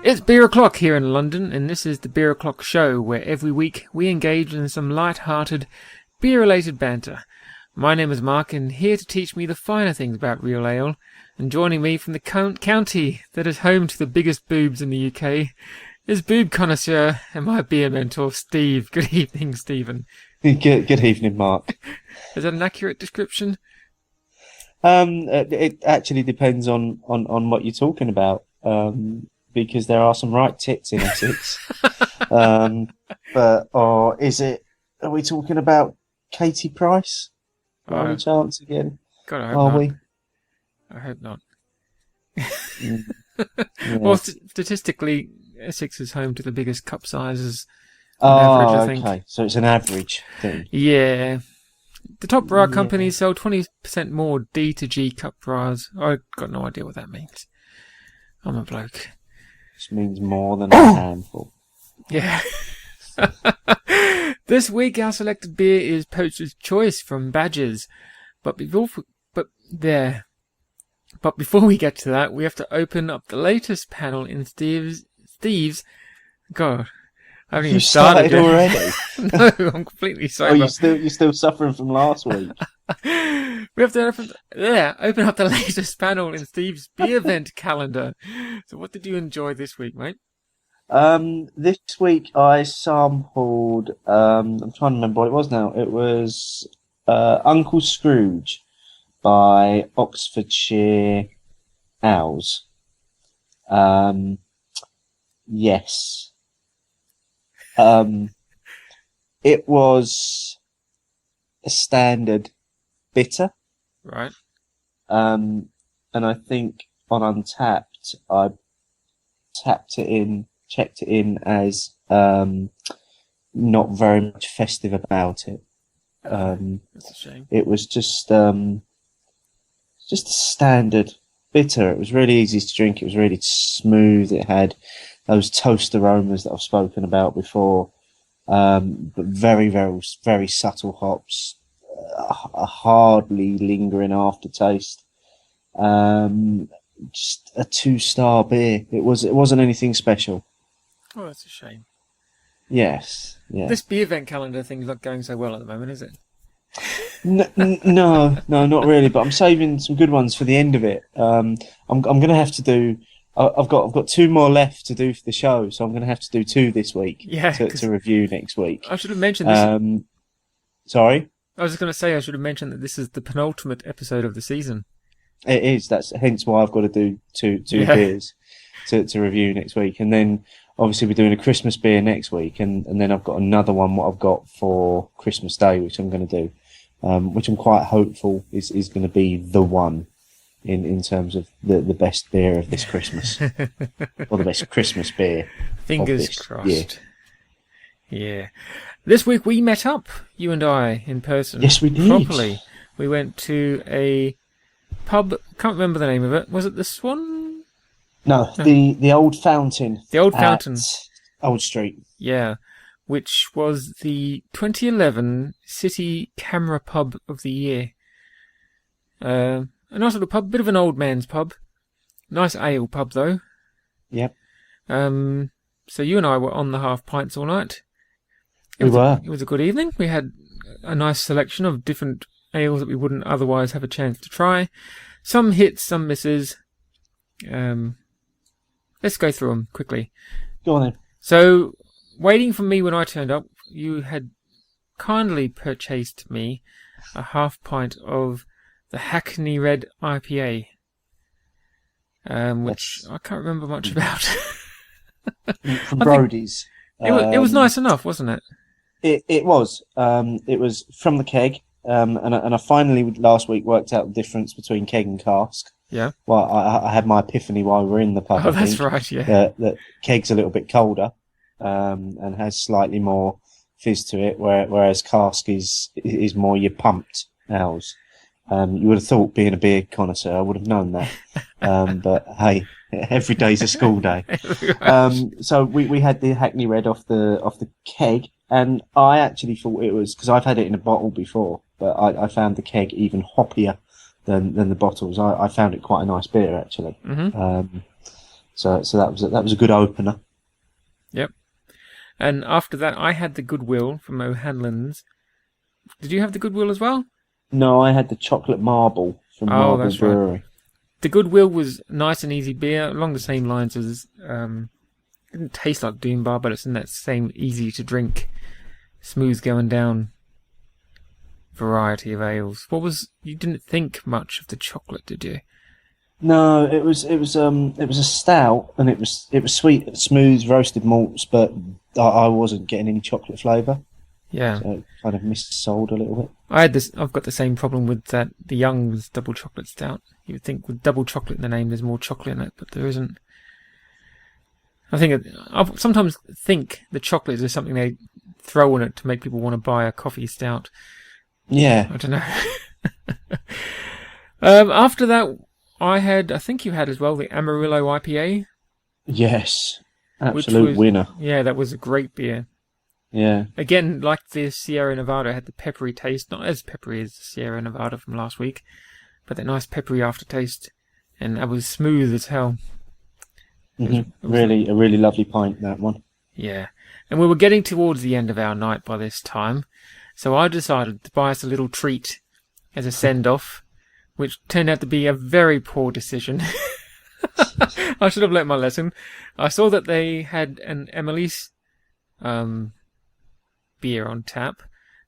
It's beer o'clock here in London, and this is the Beer O'Clock Show, where every week we engage in some light-hearted, beer-related banter. My name is Mark, and here to teach me the finer things about real ale, and joining me from the county that is home to the biggest boobs in the UK, is boob connoisseur and my beer mentor, Steve. Good evening, Stephen. Good evening, Mark. Is that an accurate description? It actually depends on what you're talking about. Because there are some right tits in Essex. Are we talking about Katie Price? Any chance again? God, I hope not. We? I hope not. Yeah. Well, statistically, Essex is home to the biggest cup sizes on average, I think. Okay. So it's an average thing. Yeah. The top bra companies sell 20% more D to G cup bras. I've got no idea what that means. I'm a bloke. Which means more than a handful. Yeah. This week our selected beer is Poacher's Choice from Badgers. But before we get to that, we have to open up the latest panel in Steve's... God, I haven't even started yet. Already? No, I'm completely sober. You're still suffering from last week. We have to open up the latest panel in Steve's Beervent Calendar. So what did you enjoy this week, mate? This week I sampled, I'm trying to remember what it was now. It was Uncle Scrooge by Oxfordshire Owls. Yes. It was a standard bitter. Right. And I think on Untapped, I checked it in as not very much festive about it. That's a shame. It was just a standard bitter. It was really easy to drink. It was really smooth. It had those toast aromas that I've spoken about before, but very, very, very subtle hops. A hardly lingering aftertaste. Just a 2-star beer. It wasn't anything special. Oh, that's a shame. Yes. Yeah. This Beervent Calendar thing's not going so well at the moment, is it? No, not really. But I'm saving some good ones for the end of it. I'm going to have to do. I've got 2 more left to do for the show, so I'm going to have to do 2 this week. Yeah, to review next week. I should have mentioned this. Sorry. I was just going to say I should have mentioned that this is the penultimate episode of the season. It is. That's hence why I've got to do two beers to review next week, and then obviously we're doing a Christmas beer next week, and then I've got another one what I've got for Christmas Day, which I'm going to do, which I'm quite hopeful is going to be the one in terms of the best beer of this Christmas, or the best Christmas beer. Fingers crossed. Yeah. This week we met up, you and I, in person. Yes, we did. Properly. We went to a pub. Can't remember the name of it. Was it the Swan? No. The Old Fountain. The Old Fountain. Old Street. Yeah. Which was the 2011 City Camera Pub of the Year. A nice little pub, bit of an old man's pub. Nice ale pub though. Yep. So you and I were on the half pints all night. It was a good evening. We had a nice selection of different ales that we wouldn't otherwise have a chance to try. Some hits, some misses. Let's go through them quickly. Go on then. So, waiting for me when I turned up, you had kindly purchased me a half pint of the Hackney Red IPA, which I can't remember much about. From Brody's. It was nice enough, wasn't it? It was. It was from the keg, and I finally last week worked out the difference between keg and cask. Yeah. Well, I had my epiphany while we were in the pub. Oh, that's right. Yeah. That keg's a little bit colder, and has slightly more fizz to it, whereas cask is more your pumped ales. You would have thought, being a beer connoisseur, I would have known that. But hey, every day's a school day. So we had the Hackney Red off the keg, and I actually thought it was, because I've had it in a bottle before, but I found the keg even hoppier than the bottles. I found it quite a nice beer actually. Mm-hmm. So that was a good opener. Yep. And after that, I had the Goodwill from O'Hanlon's. Did you have the Goodwill as well? No, I had the chocolate marble from Oh, Marble that's right. Brewery. The Goodwill was nice and easy beer, along the same lines as it didn't taste like Doom Bar, but it's in that same easy to drink, smooth going down variety of ales. You didn't think much of the chocolate, did you? No, it was a stout, and it was sweet, smooth roasted malts, but I wasn't getting any chocolate flavour. Yeah. So it kind of missold a little bit. I've got the same problem with the Young's double chocolate stout. You would think with double chocolate in the name, there's more chocolate in it, but there isn't. I sometimes think the chocolate is something they throw in it to make people want to buy a coffee stout. Yeah. I don't know. After that, I think you had as well the Amarillo IPA. Yes. Absolute winner. Yeah, that was a great beer. Yeah. Again, like the Sierra Nevada, had the peppery taste. Not as peppery as the Sierra Nevada from last week, but that nice peppery aftertaste. And that was smooth as hell. Mm-hmm. A really lovely pint, that one. Yeah. And we were getting towards the end of our night by this time, so I decided to buy us a little treat as a send-off, which turned out to be a very poor decision. I should have learnt my lesson. I saw that they had an Emily's beer on tap.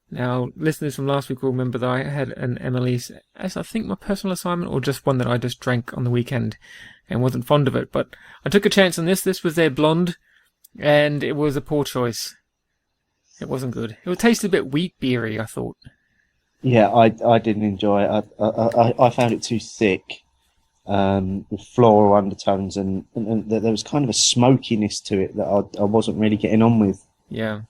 Now, listeners from last week will remember that I had an Emily's as I think my personal assignment, or just one that I just drank on the weekend and wasn't fond of it. But I took a chance on this. This was their blonde, and it was a poor choice. It wasn't good. It tasted a bit wheat beery, I thought. Yeah, I didn't enjoy it. I found it too thick, with floral undertones, and there was kind of a smokiness to it that I wasn't really getting on with. Yeah.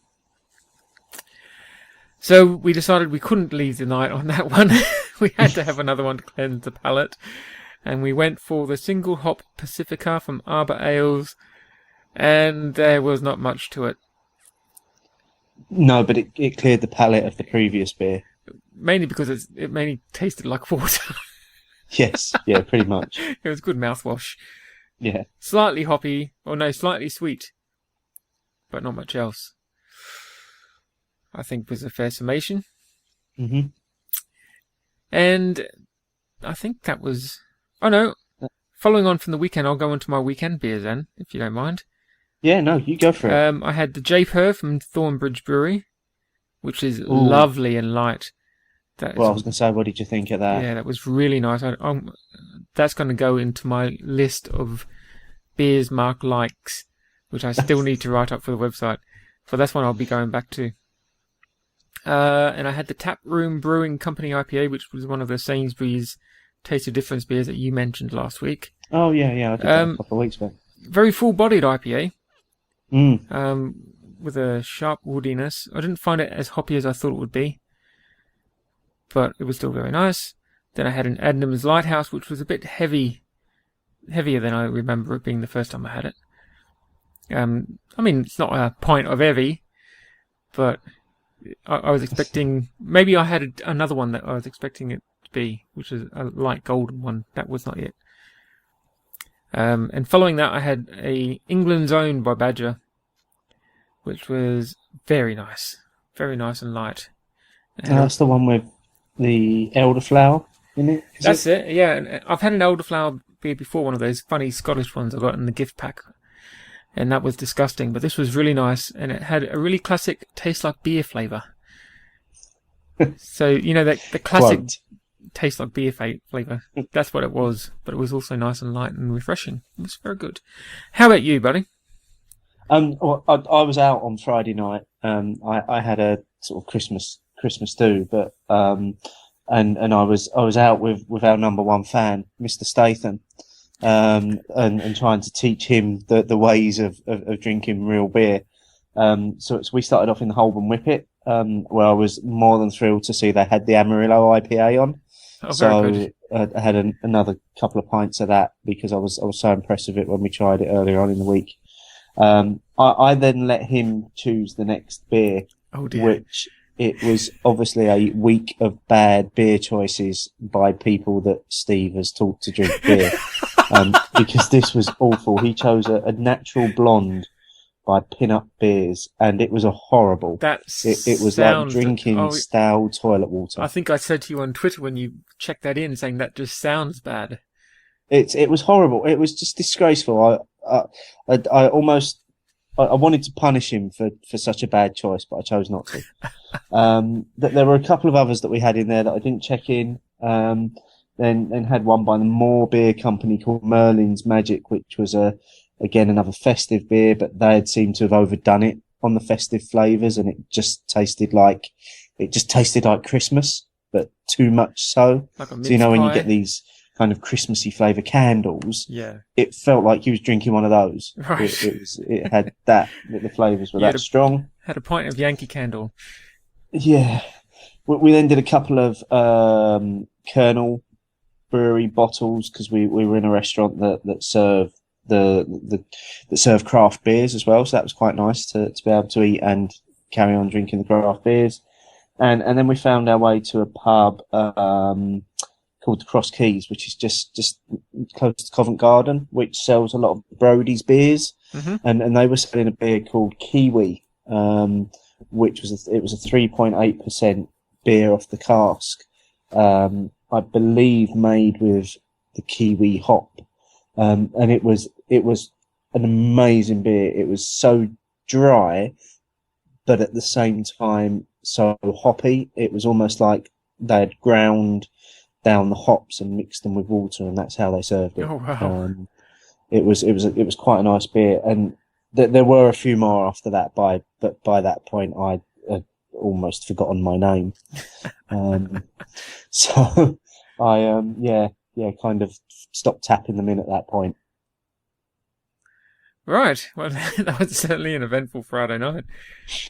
So we decided we couldn't leave the night on that one. We had to have another one to cleanse the palate. And we went for the single hop Pacifica from Arbor Ales, and there was not much to it. No, but it cleared the palate of the previous beer. Mainly because it mainly tasted like water. Yes, yeah, pretty much. It was good mouthwash. Yeah. Slightly hoppy, slightly sweet, but not much else. I think was a fair summation. Mm-hmm. And I think that was... Oh no, following on from the weekend, I'll go into my weekend beers then, if you don't mind. Yeah, no, you go for it. I had the Japer from Thornbridge Brewery, which is lovely and light. I was going to say, what did you think of that? Yeah, that was really nice. That's going to go into my list of beers Mark likes, which I still need to write up for the website. So that's one I'll be going back to. And I had the Tap Room Brewing Company IPA, which was one of the Sainsbury's Taste of Difference beers that you mentioned last week. Oh, yeah, I did that a couple of weeks back. Very full-bodied IPA. Mm. With a sharp woodiness. I didn't find it as hoppy as I thought it would be, but it was still very nice. Then I had an Adnams Lighthouse, which was a bit heavier than I remember it being the first time I had it. It's not a pint of heavy, but I was expecting... Maybe I had another one that I was expecting it to be, which is a light golden one. That was not it. And following that, I had a England's Own by Badger, which was very nice and light. That's the one with the elderflower in it? That's it, yeah. And I've had an elderflower beer before, one of those funny Scottish ones I got in the gift pack, and that was disgusting. But this was really nice, and it had a really classic taste like beer flavour. So, the classic... Quite. Taste like beer flavour. That's what it was, but it was also nice and light and refreshing. It was very good. How about you, buddy? Well, I was out on Friday night. I had a sort of Christmas do, but and I was out with our number one fan, Mr. Statham, and trying to teach him the ways of drinking real beer. So we started off in the Holborn Whippet, where I was more than thrilled to see they had the Amarillo IPA on. Oh, so I had another couple of pints of that because I was so impressed with it when we tried it earlier on in the week. I then let him choose the next beer, which it was obviously a week of bad beer choices by people that Steve has taught to drink beer. because this was awful. He chose a natural blonde by Pin-Up Beers, and it was a horrible. It was like drinking stale toilet water. I think I said to you on Twitter when you checked that in, saying that just sounds bad. It was horrible. It was just disgraceful. I almost wanted to punish him for such a bad choice, but I chose not to. There were a couple of others that we had in there that I didn't check in. Then had one by the Moore Beer Company called Merlin's Magic, which was again another festive beer, but they had seemed to have overdone it on the festive flavours, and it just tasted like Christmas, but too much so. Like a mince so when pie. you get these kind of Christmassy flavour candles, yeah, it felt like you was drinking one of those. Right. It had that the flavours were that strong. Had a pint of Yankee Candle. Yeah, we then did a couple of Colonel Brewery bottles because we were in a restaurant that served that serve craft beers as well, so that was quite nice to be able to eat and carry on drinking the craft beers. And then we found our way to a pub called the Cross Keys, which is just close to Covent Garden, which sells a lot of Brody's beers. Mm-hmm. And they were selling a beer called Kiwi, which was a 3.8% beer off the cask, I believe made with the Kiwi hop. And it was an amazing beer. It was so dry, but at the same time so hoppy. It was almost like they had ground down the hops and mixed them with water, and that's how they served it. Oh wow! It was quite a nice beer, and there were a few more after that. But by that point, I had almost forgotten my name. So I kind of stopped tapping them in at that point. Right. Well, that was certainly an eventful Friday night.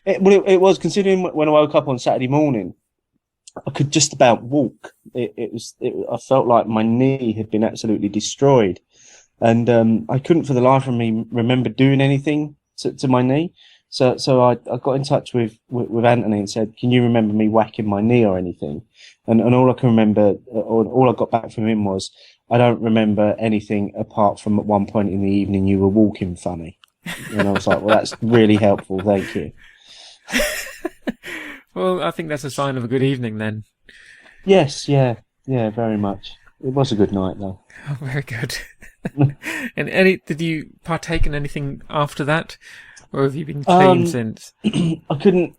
It was, considering when I woke up on Saturday morning, I could just about walk. I felt like my knee had been absolutely destroyed, and I couldn't for the life of me remember doing anything to my knee. So I got in touch with Anthony and said, "Can you remember me whacking my knee or anything?" And all I can remember, or all I got back from him was, "I don't remember anything apart from at one point in the evening you were walking funny." And I was like, "Well, that's really helpful, thank you." Well, I think that's a sign of a good evening then. Yes, yeah, very much. It was a good night though. Oh, very good. And did you partake in anything after that, or have you been clean since? I couldn't.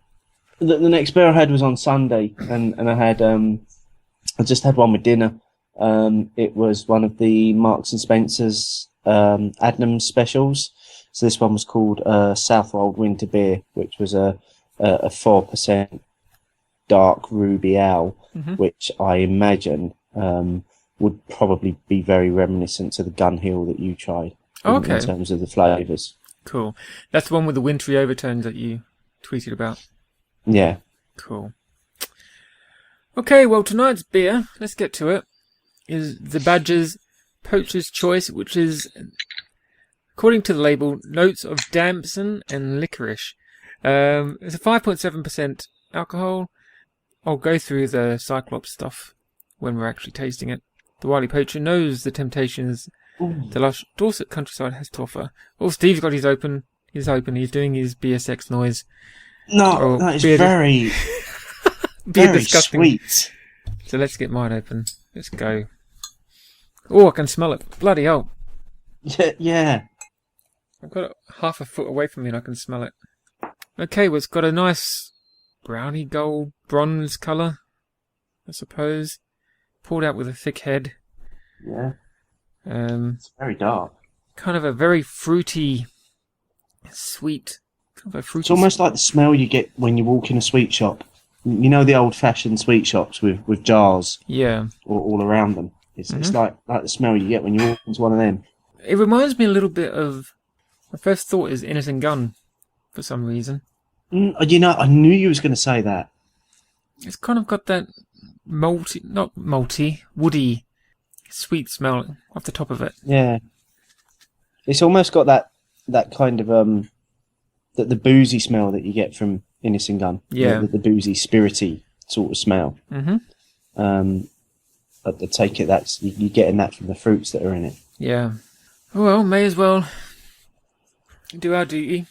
The next beer I had was on Sunday, and I had I just had one with dinner. It was one of the Marks and Spencer's Adnams specials. So this one was called Southwold Winter Beer, which was a 4% dark ruby ale, Mm-hmm. which I imagine would probably be very reminiscent to the Gun Hill that you tried in terms of the flavours. Cool. That's the one with the wintry overtones that you tweeted about. Yeah. Cool. Okay, well, tonight's beer, let's get to it, is the Badger's Poacher's Choice, which is, according to the label, notes of damson and licorice. It's a 5.7% alcohol. I'll go through the Cyclops stuff when we're actually tasting it. The Wily Poacher knows the temptations the lush Dorset countryside has to offer. Oh, Steve's got his open. He's doing his beer sex noise. No, that is very, very disgusting. sweet. So let's get mine open. Let's go. Oh, I can smell it. Bloody hell. Yeah. I've got it half a foot away from me and I can smell it. Okay, well, it's got a nice browny gold bronze colour, I suppose. Poured out with a thick head. Yeah. It's very dark. Kind of a very fruity, sweet. Kind of a fruity. It's almost like the smell you get when you walk in a sweet shop. You know the old-fashioned sweet shops with jars. Yeah. All around them. It's like the smell you get when you walk into one of them. It reminds me a little bit of. My first thought is Innocent Gun, for some reason. I knew you was going to say that. It's kind of got that woody, sweet smell off the top of it. Yeah. It's almost got that kind of the boozy smell that you get from Innocent Gun. Yeah. The boozy, spirity sort of smell. Mm-hmm. I take it you're getting that from the fruits that are in it. Yeah. Well, may as well do our duty.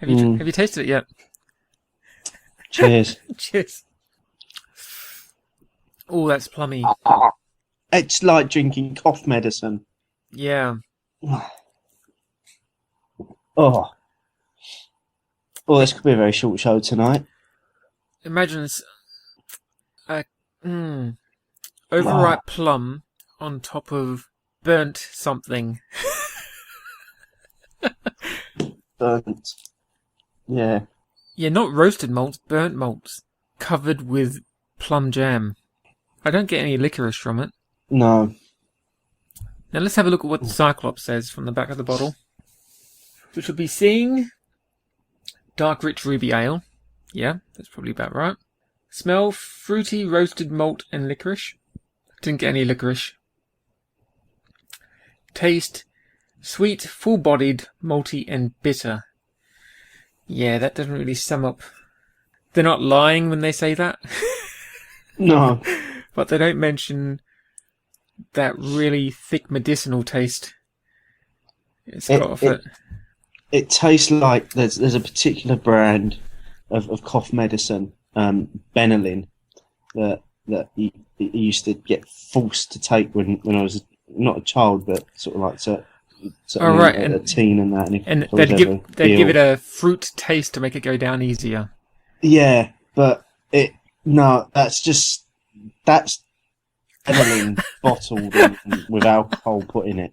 Have you tasted it yet? Cheers. Cheers. Oh, that's plummy. It's like drinking cough medicine. Yeah. Oh, this could be a very short show tonight. Imagine a overripe plum on top of burnt something. Burnt. Yeah. Yeah, not roasted malts, burnt malts, covered with plum jam. I don't get any licorice from it. No. Now let's have a look at what the Cyclops says from the back of the bottle. Which will be seeing dark rich ruby ale. Yeah, that's probably about right. Smell fruity roasted malt and licorice. Didn't get any licorice. Taste sweet, full-bodied, malty and bitter. Yeah, that doesn't really sum up. They're not lying when they say that. No. But they don't mention that really thick medicinal taste it's got off it. It tastes like there's a particular brand of cough medicine, Benylin, that you used to get forced to take when I was not a child, but sort of like a teen and that. And they'd give it a fruit taste to make it go down easier. Yeah, but that's Benylin bottled with alcohol put in it.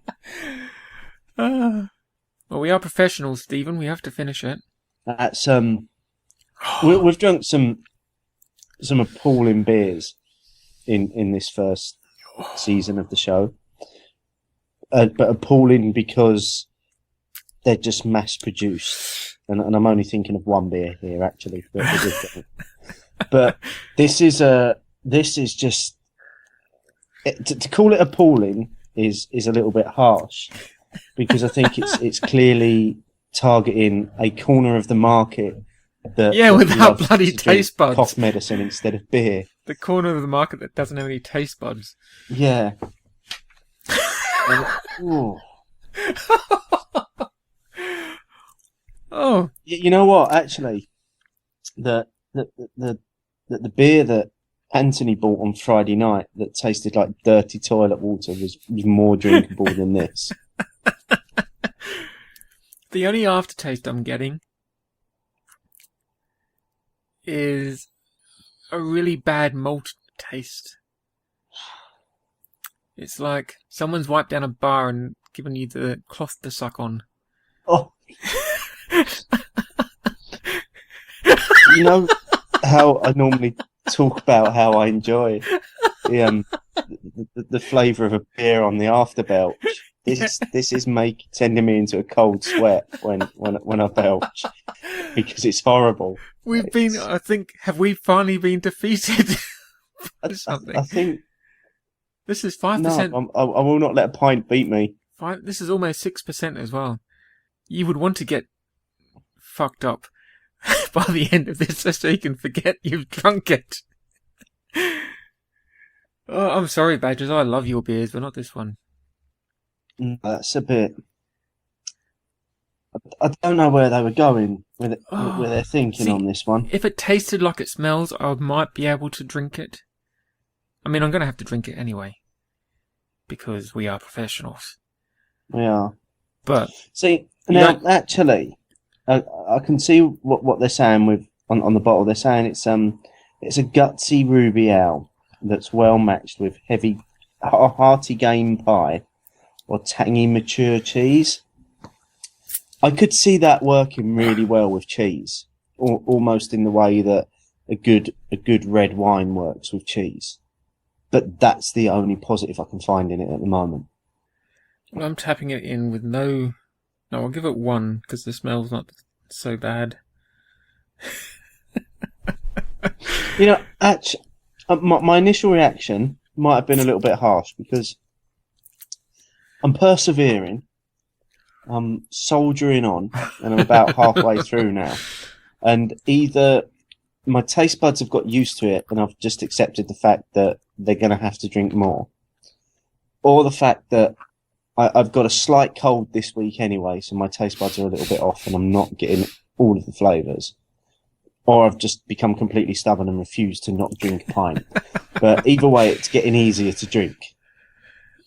Well, we are professionals, Stephen. We have to finish it. That's we've drunk some appalling beers in this first season of the show, but appalling because they're just mass produced, and I'm only thinking of one beer here actually. But this is just to call it appalling is a little bit harsh, because I think it's clearly targeting a corner of the market that without bloody taste buds, cough medicine instead of beer. The corner of the market that doesn't have any taste buds. Yeah. Oh, you know what? Actually, the beer that Anthony bought on Friday night that tasted like dirty toilet water was more drinkable than this. The only aftertaste I'm getting is a really bad malt taste. It's like someone's wiped down a bar and given you the cloth to suck on. Oh. You know how I normally talk about how I enjoy the flavour of a beer on the after belch. This is sending me into a cold sweat when I belch, because it's horrible. Have we finally been defeated? I think this is 5%. No, I will not let a pint beat me. This is almost 6% as well. You would want to get fucked up by the end of this so you can forget you've drunk it. Oh, I'm sorry, Badgers. I love your beers, but not this one. That's a bit. I don't know where they were going with it, where they're thinking on this one. If it tasted like it smells, I might be able to drink it. I mean, I'm going to have to drink it anyway, because we are professionals. We are. But see, now actually, I can see what they're saying on the bottle. They're saying it's a gutsy ruby ale that's well matched with hearty game pie or tangy mature cheese. I could see that working really well with cheese, almost in the way that a good red wine works with cheese. But that's the only positive I can find in it at the moment. Well, I'm tapping it in with no, I'll give it 1 because the smell's not so bad. You know, actually, my initial reaction might have been a little bit harsh because I'm persevering. I'm soldiering on, and I'm about halfway through now. And either my taste buds have got used to it, and I've just accepted the fact that they're going to have to drink more, or the fact that I've got a slight cold this week anyway, so my taste buds are a little bit off, and I'm not getting all of the flavours. Or I've just become completely stubborn and refused to not drink a pint. But either way, it's getting easier to drink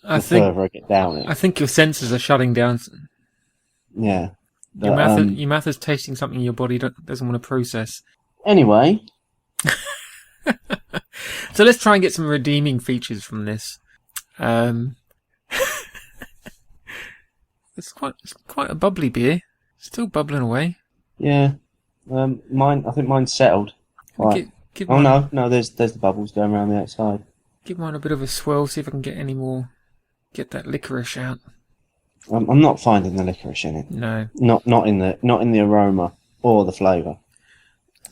the further I get down it. I think your senses are shutting down. Yeah. But, your mouth is tasting something your body doesn't want to process. Anyway. So let's try and get some redeeming features from this. It's quite a bubbly beer. Still bubbling away. Yeah. I think mine's settled. Right. No, there's the bubbles going around the outside. Give mine a bit of a swirl, see if I can get any more. Get that licorice out. I'm not finding the licorice in it. No. Not in the aroma or the flavour.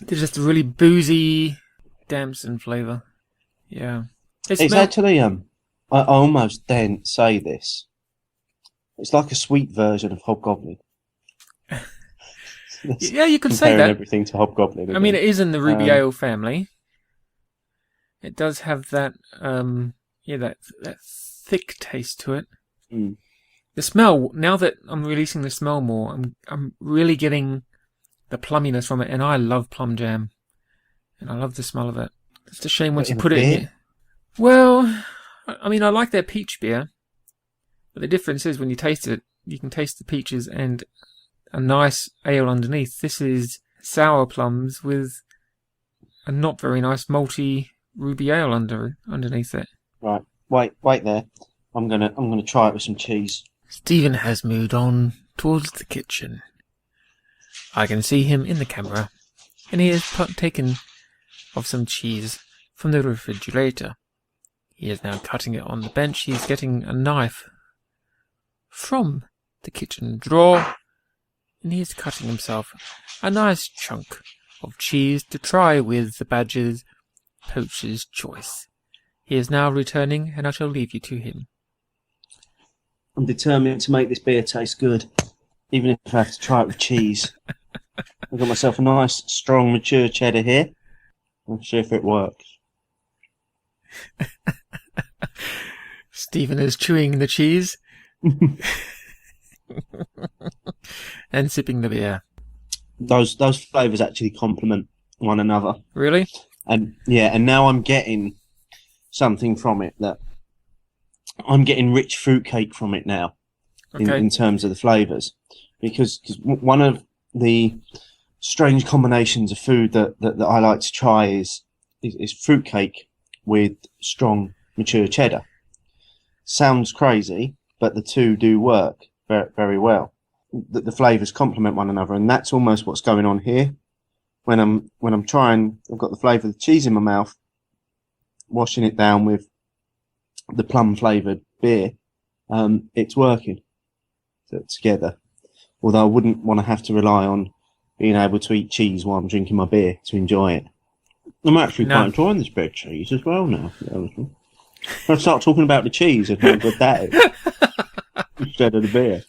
It's just a really boozy damson flavour. Yeah. It's actually I almost daren't say this. It's like a sweet version of Hobgoblin. Yeah, you could say that. Everything to Hobgoblin. Again. I mean, it is in the Ruby Ale family. It does have that, that thick taste to it. Mm. The smell. Now that I'm releasing the smell more, I'm really getting the plumminess from it, and I love plum jam, and I love the smell of it. It's a shame once you put it in here. Well, I mean, I like their peach beer, but the difference is when you taste it, you can taste the peaches and a nice ale underneath. This is sour plums with a not very nice malty ruby ale underneath it. Right. Wait there. I'm gonna try it with some cheese. Stephen has moved on towards the kitchen. I can see him in the camera, and he has taken of some cheese from the refrigerator. He is now cutting it on the bench. He's getting a knife from the kitchen drawer, and he's cutting himself a nice chunk of cheese to try with the badger's Poacher's choice. He is now returning, and I shall leave you to him. I'm determined to make this beer taste good, even if I have to try it with cheese. I've got myself a nice, strong, mature cheddar here. I'll see if it works. Stephen is chewing the cheese and sipping the beer. Those flavours actually complement one another. Really? And now I'm getting something from it that I'm getting rich fruitcake from it now. Okay. In terms of the flavours, because one of the strange combinations of food that I like to try is fruitcake with strong mature cheddar. Sounds crazy, but the two do work very, very well. The flavours complement one another, and that's almost what's going on here. When I'm trying, I've got the flavour of the cheese in my mouth, washing it down with the plum flavoured beer. It's working together. Although I wouldn't want to have to rely on being able to eat cheese while I'm drinking my beer to enjoy it. I'm actually quite enjoying this bit of cheese as well now. I'll start talking about the cheese and how good that is instead of the beer.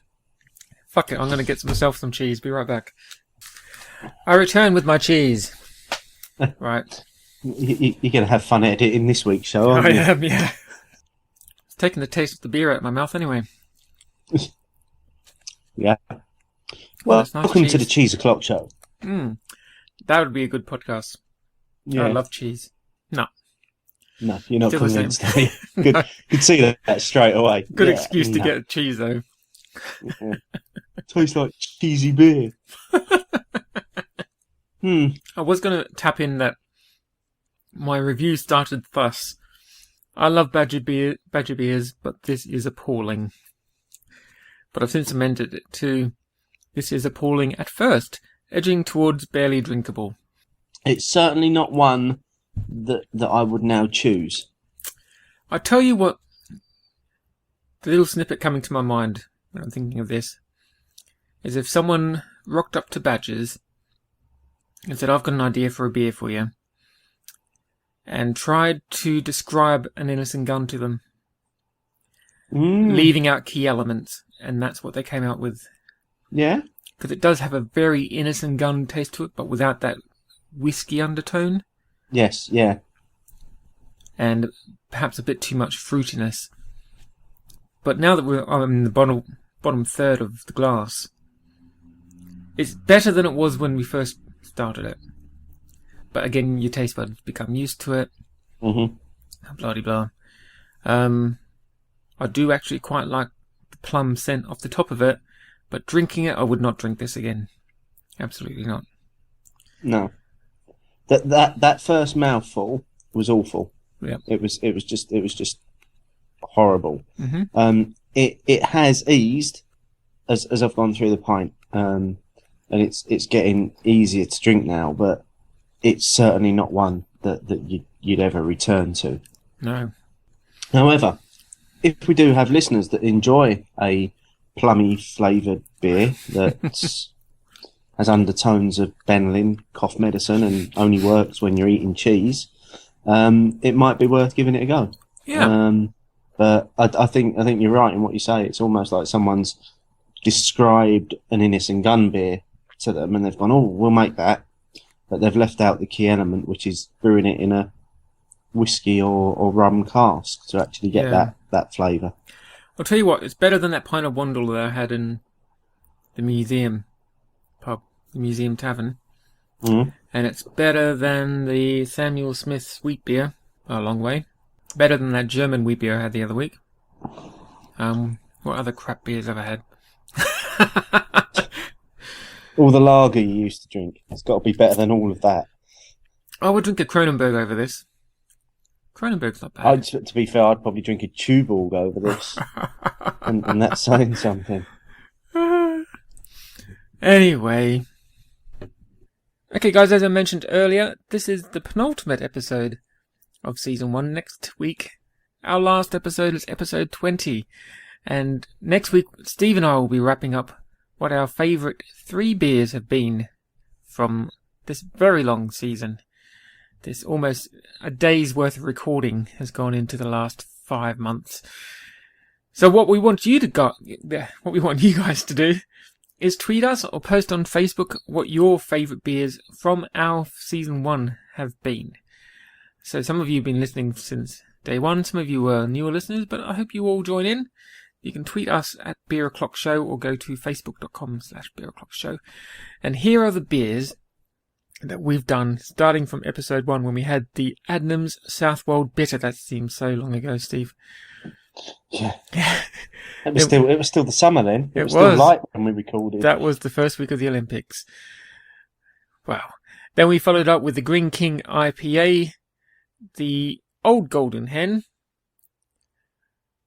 Fuck it, I'm going to get myself some cheese. Be right back. I return with my cheese. Right. You're going to have fun editing this week's show, aren't you? I am, yeah. It's taking the taste of the beer out of my mouth anyway. Yeah. Well, nice welcome cheese. to the Cheese O'Clock Show. That would be a good podcast. Yeah. I love cheese. No, you're not Still the convinced. same. Could see that straight away. Good excuse to get cheese, though. Yeah. Tastes like cheesy beer. I was going to tap in that my review started thus. I love Badger beers, but this is appalling. But I've since amended it to, this is appalling at first, edging towards barely drinkable. It's certainly not one that I would now choose. I tell you what, the little snippet coming to my mind when I'm thinking of this is if someone rocked up to Badgers and said, I've got an idea for a beer for you, and tried to describe an innocent gun to them, leaving out key elements, and that's what they came out with. Yeah? Because it does have a very innocent gun taste to it, but without that whiskey undertone. Yes, yeah. And perhaps a bit too much fruitiness. But now that I'm in the bottom third of the glass, it's better than it was when we first started it. But again, your taste buds become used to it. Mm-hmm. Blah-de-blah. I do actually quite like the plum scent off the top of it, but drinking it, I would not drink this again. Absolutely not. No. That first mouthful was awful. Yeah. It was just horrible. Mm-hmm. It has eased as I've gone through the pint, and it's getting easier to drink now, but it's certainly not one that you'd ever return to. No. However, if we do have listeners that enjoy a plummy flavoured beer that has undertones of Benylin, cough medicine, and only works when you're eating cheese, it might be worth giving it a go. Yeah. But I think you're right in what you say. It's almost like someone's described an Innocent Gun beer to them, and they've gone, "Oh, we'll make that," but they've left out the key element, which is brewing it in a whiskey or rum cask to actually get that flavour. I'll tell you what, it's better than that pint of Wandle that I had in the museum pub, the museum tavern. Mm-hmm. And it's better than the Samuel Smith sweet beer, by a long way. Better than that German wheat beer I had the other week. What other crap beers have I had? All the lager you used to drink. It's got to be better than all of that. I would drink a Kronenberg over this. Kronenberg's not bad. To be fair, I'd probably drink a Tuborg over this. and that's saying something. Anyway. Okay, guys, as I mentioned earlier, this is the penultimate episode of Season 1. Next week, our last episode is episode 20. And next week, Steve and I will be wrapping up what our favourite 3 beers have been from this very long season. This almost a day's worth of recording has gone into the last 5 months. So what we want you guys to do is tweet us or post on Facebook what your favourite beers from our Season 1 have been. So some of you have been listening since day 1, some of you were newer listeners, but I hope you all join in. You can tweet us at Beer O'Clock Show or go to facebook.com/Beer O'Clock Show. And here are the beers that we've done, starting from episode 1 when we had the Adnams Southwold Bitter. That seems so long ago, Steve. Yeah. It was still the summer then. It was still light when we recorded. That was the first week of the Olympics. Wow. Then we followed up with the Green King IPA, the Old Golden Hen,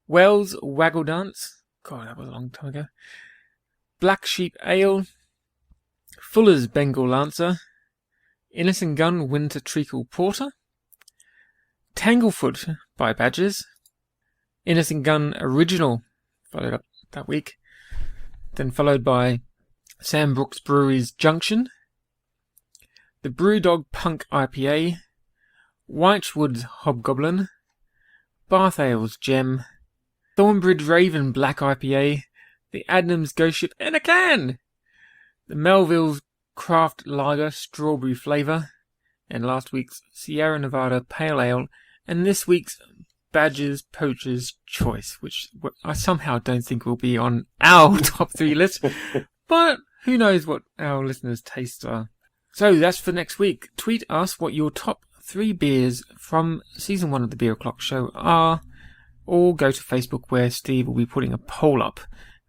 Wells Waggle Dance. God, that was a long time ago. Black Sheep Ale, Fuller's Bengal Lancer, Innocent Gun Winter Treacle Porter, Tanglefoot by Badgers, Innocent Gun Original, followed up that week, then followed by Sam Brooks Brewery's Junction, the Brewdog Punk IPA, Whitewood's Hobgoblin, Bath Ale's Gem, Thornbridge Raven Black IPA, the Adnams Ghost Ship in a Can, the Melville's Craft Lager Strawberry Flavour, and last week's Sierra Nevada Pale Ale, and this week's Badger's Poacher's Choice, which I somehow don't think will be on our top 3 list, but who knows what our listeners' tastes are. So that's for next week. Tweet us what your top 3 beers from Season 1 of the Beer O'Clock Show are, or go to Facebook where Steve will be putting a poll up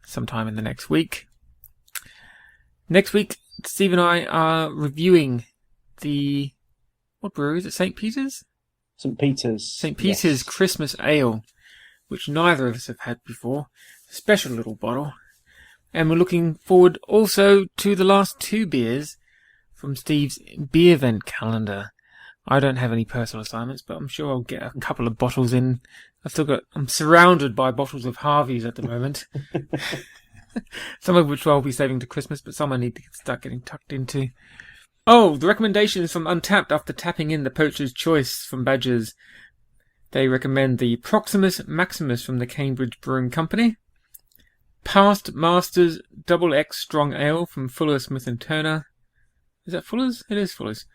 sometime in the next week. Next week, Steve and I are reviewing the... what brewery is it? St. Peter's? St. Peter's. St. Peter's, yes. Christmas Ale, which neither of us have had before. A special little bottle. And we're looking forward also to the last 2 beers from Steve's Beervent Calendar. I don't have any personal assignments, but I'm sure I'll get a couple of bottles in. I'm surrounded by bottles of Harvey's at the moment. Some of which I'll be saving to Christmas, but some I need to start getting tucked into. Oh, the recommendation is from Untapped after tapping in the Poacher's Choice from Badgers. They recommend the Proximus Maximus from the Cambridge Brewing Company, Past Masters Double X Strong Ale from Fuller Smith & Turner. Is that Fuller's? It is Fuller's.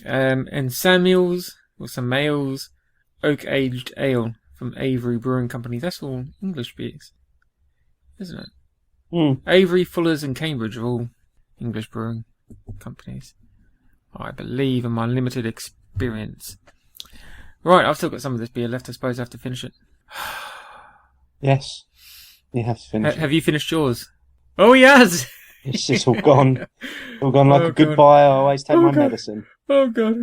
And Samuel's, or Samuel's Oak Aged Ale from Avery Brewing Company. That's all English beers, isn't it? Mm. Avery, Fuller's and Cambridge are all English brewing companies, I believe, in my limited experience. Right, I've still got some of this beer left. I suppose I have to finish it. Yes, you have to finish it. Have you finished yours? Oh, he has! It's just all gone. All gone like Oh, a God. goodbye. I always take my God. medicine. Oh, God.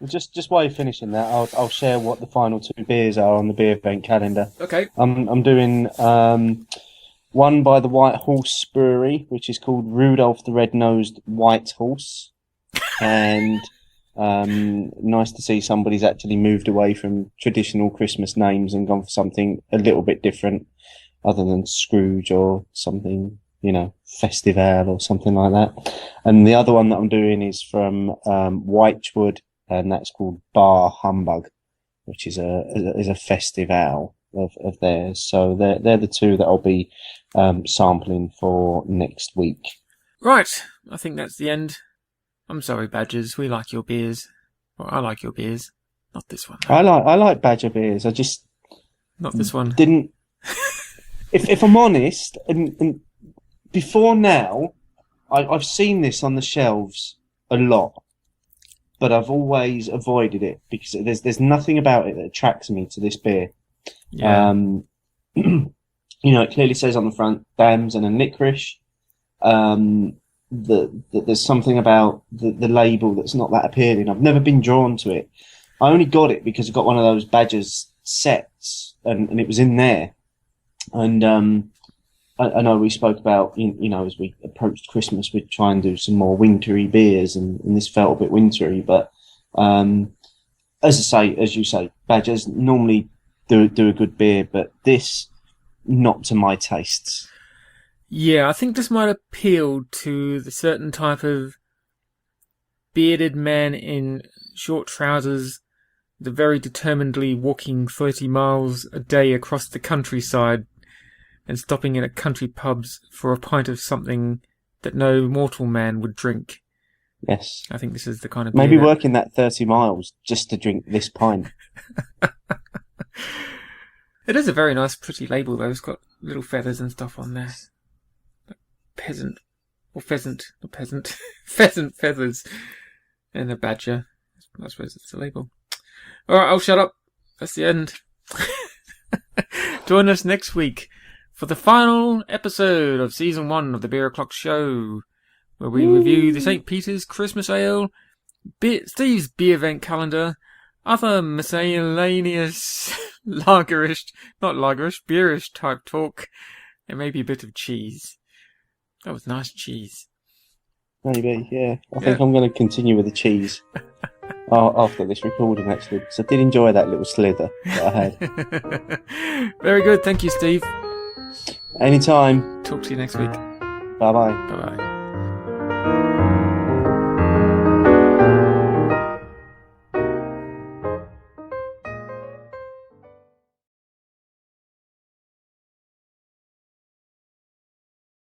Just while you're finishing that, I'll share what the final 2 beers are on the Beervent Calendar. Okay. I'm doing one by the White Horse Brewery, which is called Rudolph the Red-Nosed White Horse, and nice to see somebody's actually moved away from traditional Christmas names and gone for something a little bit different, other than Scrooge or something, Festival or something like that. And the other one that I'm doing is from Whitewood, and that's called Bar Humbug, which is a festival of theirs. So they're the 2 that I'll be sampling for next week. Right, I think that's the end. I'm sorry, Badgers. We like your beers. Well, I like your beers. Not this one. I like Badger beers. I just Not this one. didn't. If I'm honest, and before now, I've seen this on the shelves a lot, but I've always avoided it because there's nothing about it that attracts me to this beer. Yeah. It clearly says on the front damson and licorice. There's something about the label that's not that appealing. I've never been drawn to it. I only got it because I got one of those Badgers sets, and it was in there. And I know we spoke about, as we approached Christmas, we'd try and do some more wintry beers, and this felt a bit wintry. But as you say, Badgers normally do a good beer, but this, not to my tastes. Yeah, I think this might appeal to the certain type of bearded man in short trousers, the very determinedly walking 30 miles a day across the countryside and stopping in at country pubs for a pint of something that no mortal man would drink. Yes. I think this is the kind of beer Maybe that... working that 30 miles just to drink this pint. It is a very nice, pretty label, though. It's got little feathers and stuff on there. Pheasant feathers, and a badger. I suppose it's the label. Alright, I'll shut up. That's the end. Join us next week for the final episode of Season 1 of the Beer O'Clock Show, where we review the St. Peter's Christmas Ale, Steve's Beervent Calendar, other miscellaneous beerish type talk, and maybe a bit of cheese. That was nice cheese. Maybe, yeah. I think I'm going to continue with the cheese after this recording, actually, because I did enjoy that little slither that I had. Very good. Thank you, Steve. Anytime. Talk to you next week. Bye-bye. Bye-bye.